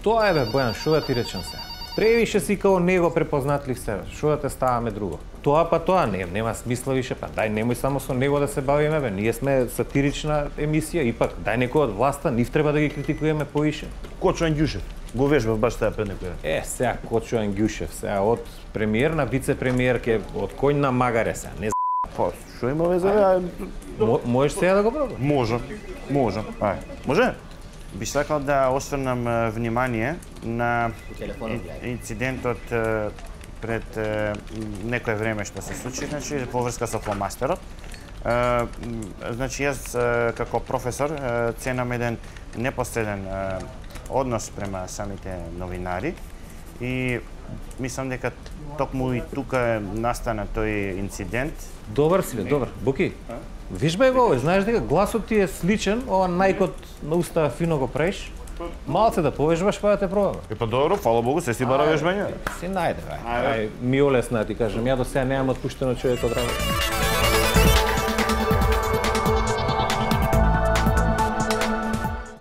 Тоа е бе, Бојан, што да ти речам сега? Превише си као него препознатлив себе. Што да те ставаме друго? Тоа па тоа нема смисла више, па дај немој само со него да се бавиме бе. Ние сме сатирична емисија, ипак дај некој од власта, нив треба да ги критикуваме повише. Кочо Ангјушев, го вежбав баш таа пред некој. Сега Кочо Ангјушев, сега од премиер на вице-премиер ке од коњ на магаре сега, не Па, што има везе? можеш сега да го пробаш? Може. Ај. Може? Би сакал да осврнам внимание на инцидентот пред некое време што се случи, значи поврска со фломастерот. Значи јас како професор ценам еден непосреден однос према самите новинари и мислам дека токму и тука настана тој инцидент. Добар си бе, добар. Буки, виж бе го, знаеш дека гласот ти е сличен, ова најкот на уста фино го правиш. Малце да повежбаш па да те пробаме. Па добро, фала Богу, се си бара вежбање. Си најде, бе. Ми олесна да ти кажам, ја до сега немам отпуштено човек од работа.